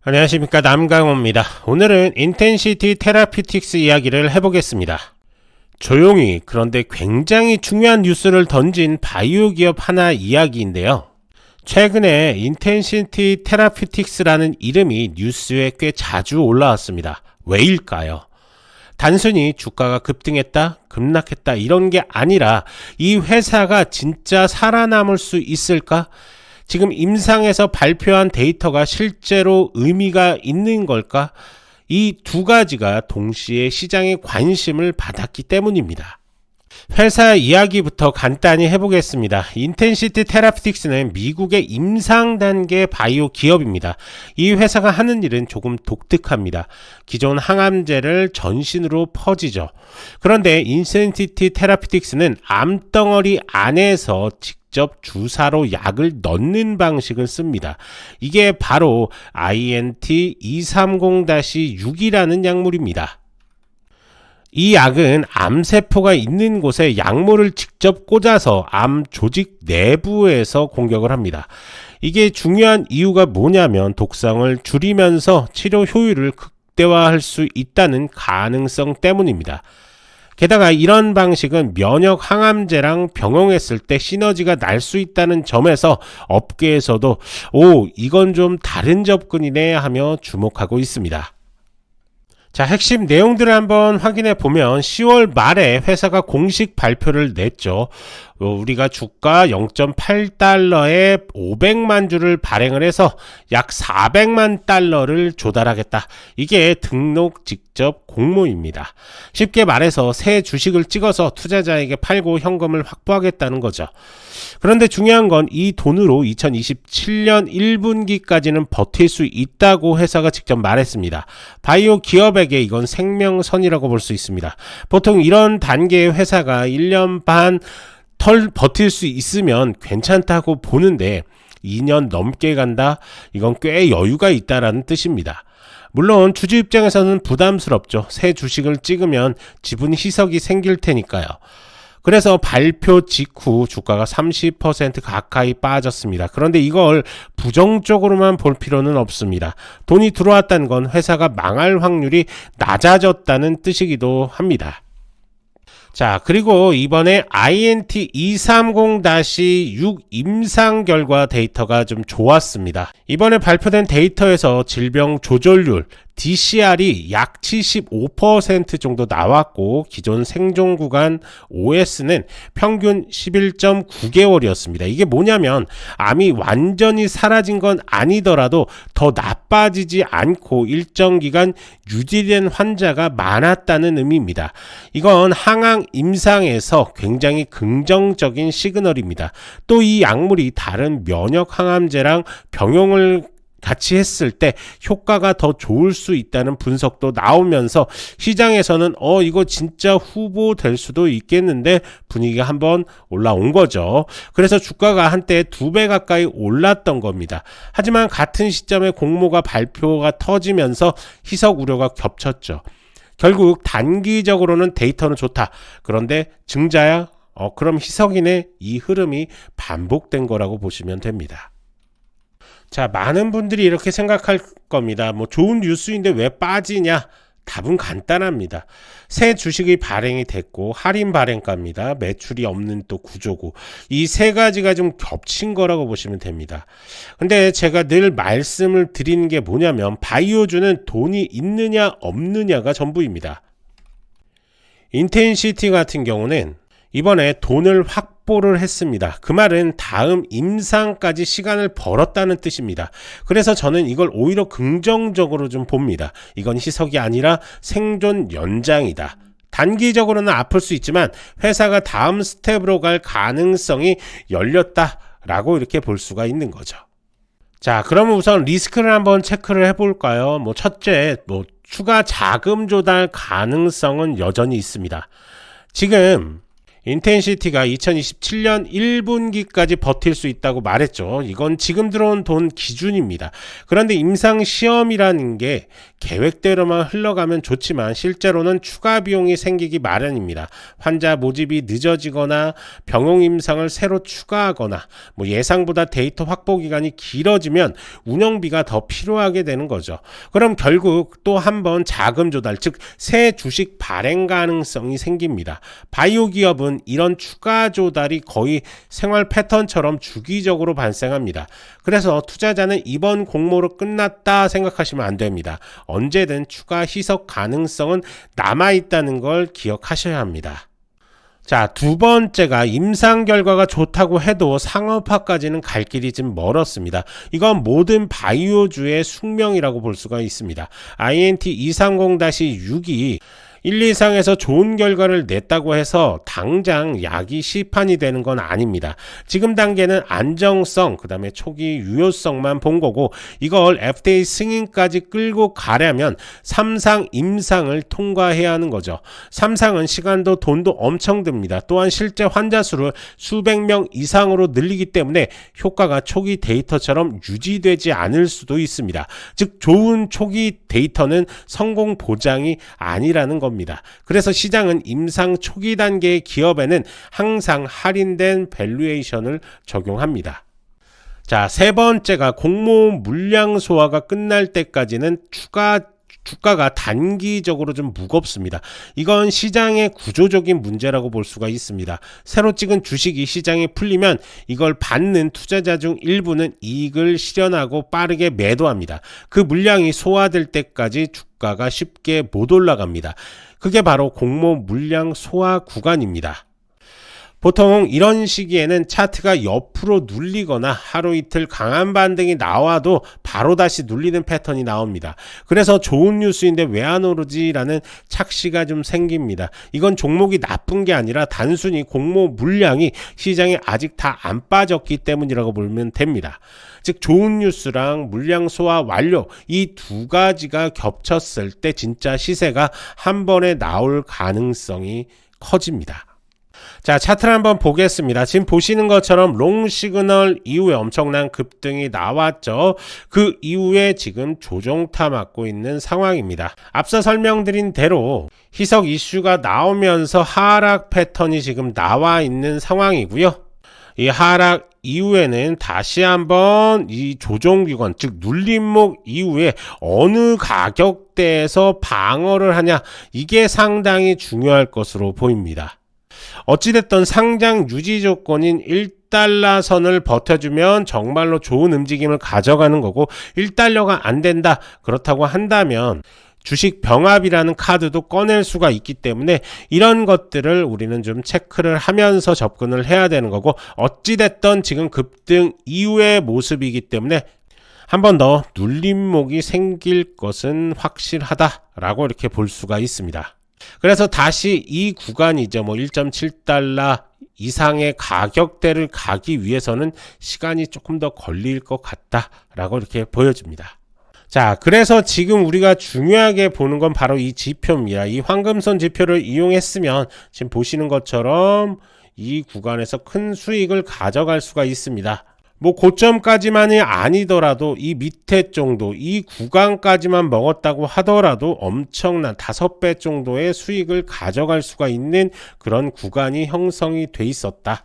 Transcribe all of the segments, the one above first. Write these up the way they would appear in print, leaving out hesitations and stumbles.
안녕하십니까, 남강호입니다. 오늘은 인텐시티 테라피틱스 이야기를 해보겠습니다. 조용히 그런데 굉장히 중요한 뉴스를 던진 바이오 기업 하나 이야기인데요. 최근에 인텐시티 테라피틱스라는 이름이 뉴스에 꽤 자주 올라왔습니다. 왜일까요? 단순히 주가가 급등했다, 급락했다 이런 게 아니라 이 회사가 진짜 살아남을 수 있을까? 지금 임상에서 발표한 데이터가 실제로 의미가 있는 걸까? 이 두 가지가 동시에 시장의 관심을 받았기 때문입니다. 회사 이야기부터 간단히 해보겠습니다. 인텐시티 테라피틱스는 미국의 임상 단계 바이오 기업입니다. 이 회사가 하는 일은 조금 독특합니다. 기존 항암제를 전신으로 퍼지죠. 그런데 인텐시티 테라피틱스는 암덩어리 안에서 직접 주사로 약을 넣는 방식을 씁니다. 이게 바로 INT230-6이라는 약물입니다. 이 약은 암세포가 있는 곳에 약물을 직접 꽂아서 암 조직 내부에서 공격을 합니다. 이게 중요한 이유가 뭐냐면 독성을 줄이면서 치료 효율을 극대화할 수 있다는 가능성 때문입니다. 게다가 이런 방식은 면역 항암제랑 병용했을 때 시너지가 날 수 있다는 점에서 업계에서도 이건 좀 다른 접근이네 하며 주목하고 있습니다. 자, 핵심 내용들을 한번 확인해 보면 10월 말에 회사가 공식 발표를 냈죠. 우리가 주가 0.8달러에 500만 주를 발행을 해서 약 400만 달러를 조달하겠다. 이게 등록 직접 공모입니다. 쉽게 말해서 새 주식을 찍어서 투자자에게 팔고 현금을 확보하겠다는 거죠. 그런데 중요한 건 이 돈으로 2027년 1분기까지는 버틸 수 있다고 회사가 직접 말했습니다. 바이오 기업에게 이건 생명선이라고 볼 수 있습니다. 보통 이런 단계의 회사가 1년 반 버틸 수 있으면 괜찮다고 보는데 2년 넘게 간다? 이건 꽤 여유가 있다라는 뜻입니다. 물론 주주 입장에서는 부담스럽죠. 새 주식을 찍으면 지분 희석이 생길 테니까요. 그래서 발표 직후 주가가 30% 가까이 빠졌습니다. 그런데 이걸 부정적으로만 볼 필요는 없습니다. 돈이 들어왔다는 건 회사가 망할 확률이 낮아졌다는 뜻이기도 합니다. 자, 그리고 이번에 INT230-6 임상 결과 데이터가 좀 좋았습니다. 이번에 발표된 데이터에서 질병 조절률 DCR이 약 75% 정도 나왔고 기존 생존 구간 OS는 평균 11.9개월이었습니다. 이게 뭐냐면 암이 완전히 사라진 건 아니더라도 더 나빠지지 않고 일정 기간 유지된 환자가 많았다는 의미입니다. 이건 항암 임상에서 굉장히 긍정적인 시그널입니다. 또 이 약물이 다른 면역 항암제랑 병용을 같이 했을 때 효과가 더 좋을 수 있다는 분석도 나오면서 시장에서는 이거 진짜 후보 될 수도 있겠는데 분위기가 한번 올라온 거죠. 그래서 주가가 한때 2배 가까이 올랐던 겁니다. 하지만 같은 시점에 공모가 발표가 터지면서 희석 우려가 겹쳤죠. 결국 단기적으로는 데이터는 좋다. 그런데 증자야? 그럼 희석이네. 이 흐름이 반복된 거라고 보시면 됩니다. 자, 많은 분들이 이렇게 생각할 겁니다. 좋은 뉴스인데 왜 빠지냐? 답은 간단합니다. 새 주식이 발행이 됐고 할인 발행가입니다. 매출이 없는 또 구조고 이 세 가지가 좀 겹친 거라고 보시면 됩니다. 근데 제가 늘 말씀을 드리는 게 뭐냐면 바이오주는 돈이 있느냐 없느냐가 전부입니다. 인텐시티 같은 경우는 이번에 돈을 확보를 했습니다. 그 말은 다음 임상까지 시간을 벌었다는 뜻입니다. 그래서 저는 이걸 오히려 긍정적으로 좀 봅니다. 이건 희석이 아니라 생존 연장이다. 단기적으로는 아플 수 있지만 회사가 다음 스텝으로 갈 가능성이 열렸다라고 이렇게 볼 수가 있는 거죠. 자, 그러면 우선 리스크를 한번 체크를 해볼까요? 첫째, 추가 자금 조달 가능성은 여전히 있습니다. 지금 인텐시티가 2027년 1분기까지 버틸 수 있다고 말했죠. 이건 지금 들어온 돈 기준입니다. 그런데 임상시험이라는 게 계획대로만 흘러가면 좋지만 실제로는 추가 비용이 생기기 마련입니다. 환자 모집이 늦어지거나 병용 임상을 새로 추가하거나 예상보다 데이터 확보 기간이 길어지면 운영비가 더 필요하게 되는 거죠. 그럼 결국 또 한 번 자금 조달, 즉 새 주식 발행 가능성이 생깁니다. 바이오 기업은 이런 추가 조달이 거의 생활 패턴처럼 주기적으로 발생합니다. 그래서 투자자는 이번 공모로 끝났다 생각하시면 안 됩니다. 언제든 추가 희석 가능성은 남아있다는 걸 기억하셔야 합니다. 자, 두 번째가 임상 결과가 좋다고 해도 상업화까지는 갈 길이 좀 멀었습니다. 이건 모든 바이오주의 숙명이라고 볼 수가 있습니다. INT 230-6이 1, 2상에서 좋은 결과를 냈다고 해서 당장 약이 시판이 되는 건 아닙니다. 지금 단계는 안정성, 그 다음에 초기 유효성만 본 거고 이걸 FDA 승인까지 끌고 가려면 3상 임상을 통과해야 하는 거죠. 3상은 시간도 돈도 엄청 듭니다. 또한 실제 환자 수를 수백 명 이상으로 늘리기 때문에 효과가 초기 데이터처럼 유지되지 않을 수도 있습니다. 즉 좋은 초기 데이터는 성공 보장이 아니라는 겁니다. 그래서 시장은 임상 초기 단계의 기업에는 항상 할인된 밸류에이션을 적용합니다. 자, 세 번째가 공모 물량 소화가 끝날 때까지는 주가가 단기적으로 좀 무겁습니다. 이건 시장의 구조적인 문제라고 볼 수가 있습니다. 새로 찍은 주식이 시장에 풀리면 이걸 받는 투자자 중 일부는 이익을 실현하고 빠르게 매도합니다. 그 물량이 소화될 때까지 주가가 쉽게 못 올라갑니다. 그게 바로 공모 물량 소화 구간입니다. 보통 이런 시기에는 차트가 옆으로 눌리거나 하루 이틀 강한 반등이 나와도 바로 다시 눌리는 패턴이 나옵니다. 그래서 좋은 뉴스인데 왜 안 오르지? 라는 착시가 좀 생깁니다. 이건 종목이 나쁜 게 아니라 단순히 공모 물량이 시장에 아직 다 안 빠졌기 때문이라고 보면 됩니다. 즉 좋은 뉴스랑 물량 소화 완료, 이 두 가지가 겹쳤을 때 진짜 시세가 한 번에 나올 가능성이 커집니다. 자, 차트를 한번 보겠습니다. 지금 보시는 것처럼 롱 시그널 이후에 엄청난 급등이 나왔죠. 그 이후에 지금 조정타 맞고 있는 상황입니다. 앞서 설명드린 대로 희석 이슈가 나오면서 하락 패턴이 지금 나와 있는 상황이고요. 이 하락 이후에는 다시 한번 이 조정기관, 즉 눌림목 이후에 어느 가격대에서 방어를 하냐, 이게 상당히 중요할 것으로 보입니다. 어찌됐든 상장 유지 조건인 1달러 선을 버텨주면 정말로 좋은 움직임을 가져가는 거고, 1달러가 안 된다, 그렇다고 한다면 주식 병합이라는 카드도 꺼낼 수가 있기 때문에 이런 것들을 우리는 좀 체크를 하면서 접근을 해야 되는 거고, 어찌됐든 지금 급등 이후의 모습이기 때문에 한 번 더 눌림목이 생길 것은 확실하다라고 이렇게 볼 수가 있습니다. 그래서 다시 이 구간이죠. 1.7달러 이상의 가격대를 가기 위해서는 시간이 조금 더 걸릴 것 같다라고 이렇게 보여집니다. 자, 그래서 지금 우리가 중요하게 보는 건 바로 이 지표입니다. 이 황금선 지표를 이용했으면 지금 보시는 것처럼 이 구간에서 큰 수익을 가져갈 수가 있습니다. 고점까지만이 아니더라도 이 밑에 정도, 이 구간까지만 먹었다고 하더라도 엄청난 5배 정도의 수익을 가져갈 수가 있는 그런 구간이 형성이 돼 있었다.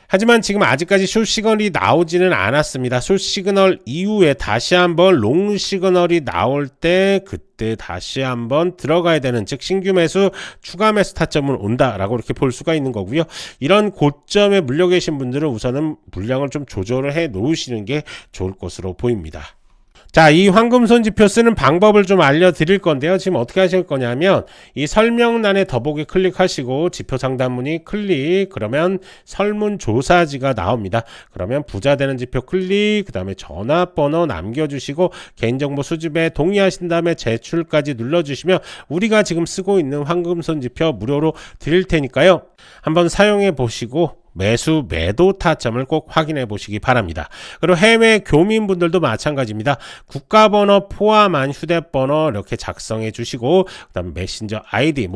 하지만 지금 아직까지 숏 시그널이 나오지는 않았습니다. 숏 시그널 이후에 다시 한번 롱 시그널이 나올 때 그때 다시 한번 들어가야 되는, 즉 신규 매수, 추가 매수 타점은 온다라고 이렇게 볼 수가 있는 거고요. 이런 고점에 물려 계신 분들은 우선은 물량을 좀 조절을 해 놓으시는 게 좋을 것으로 보입니다. 자, 이 황금선 지표 쓰는 방법을 좀 알려드릴 건데요. 지금 어떻게 하실 거냐면 이 설명란에 더보기 클릭하시고 지표 상단문의 클릭, 그러면 설문조사지가 나옵니다. 그러면 부자 되는 지표 클릭, 그 다음에 전화번호 남겨주시고 개인정보 수집에 동의하신 다음에 제출까지 눌러주시면 우리가 지금 쓰고 있는 황금선 지표 무료로 드릴 테니까요. 한번 사용해 보시고 매수 매도 타점을 꼭 확인해 보시기 바랍니다. 그리고 해외 교민분들도 마찬가지입니다. 국가번호 포함한 휴대번호 이렇게 작성해 주시고, 그 다음 메신저 아이디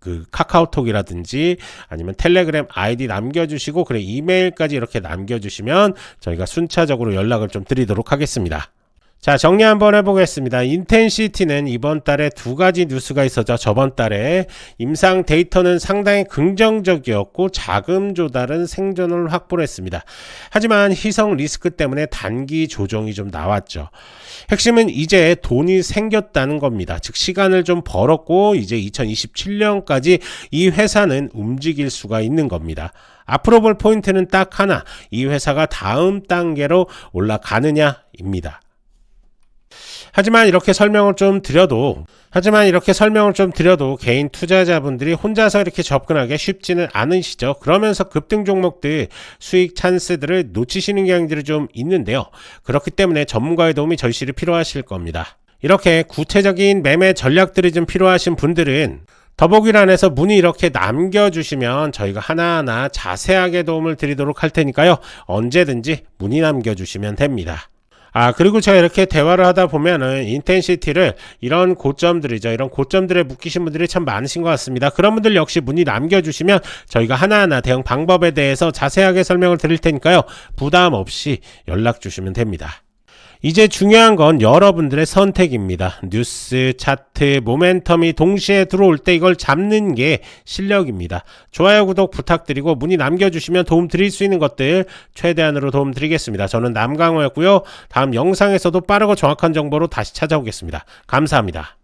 그 카카오톡이라든지 아니면 텔레그램 아이디 남겨주시고 그래 이메일까지 이렇게 남겨주시면 저희가 순차적으로 연락을 좀 드리도록 하겠습니다. 자, 정리 한번 해보겠습니다. 인텐시티는 이번 달에 두 가지 뉴스가 있었죠. 저번 달에 임상 데이터는 상당히 긍정적이었고 자금 조달은 생존을 확보를 했습니다. 하지만 희석 리스크 때문에 단기 조정이 좀 나왔죠. 핵심은 이제 돈이 생겼다는 겁니다. 즉 시간을 좀 벌었고 이제 2027년까지 이 회사는 움직일 수가 있는 겁니다. 앞으로 볼 포인트는 딱 하나, 이 회사가 다음 단계로 올라가느냐입니다. 하지만 이렇게 설명을 좀 드려도 개인 투자자분들이 혼자서 이렇게 접근하기 쉽지는 않으시죠. 그러면서 급등 종목들 수익 찬스들을 놓치시는 경향들이 좀 있는데요. 그렇기 때문에 전문가의 도움이 절실히 필요하실 겁니다. 이렇게 구체적인 매매 전략들이 좀 필요하신 분들은 더보기란에서 문의 이렇게 남겨주시면 저희가 하나하나 자세하게 도움을 드리도록 할 테니까요. 언제든지 문의 남겨주시면 됩니다. 그리고 제가 이렇게 대화를 하다 보면은 인텐시티를 이런 고점들이죠. 이런 고점들에 묶이신 분들이 참 많으신 것 같습니다. 그런 분들 역시 문의 남겨주시면 저희가 하나하나 대응 방법에 대해서 자세하게 설명을 드릴 테니까요. 부담 없이 연락 주시면 됩니다. 이제 중요한 건 여러분들의 선택입니다. 뉴스, 차트, 모멘텀이 동시에 들어올 때 이걸 잡는 게 실력입니다. 좋아요, 구독 부탁드리고 문의 남겨주시면 도움 드릴 수 있는 것들 최대한으로 도움 드리겠습니다. 저는 남강호였고요. 다음 영상에서도 빠르고 정확한 정보로 다시 찾아오겠습니다. 감사합니다.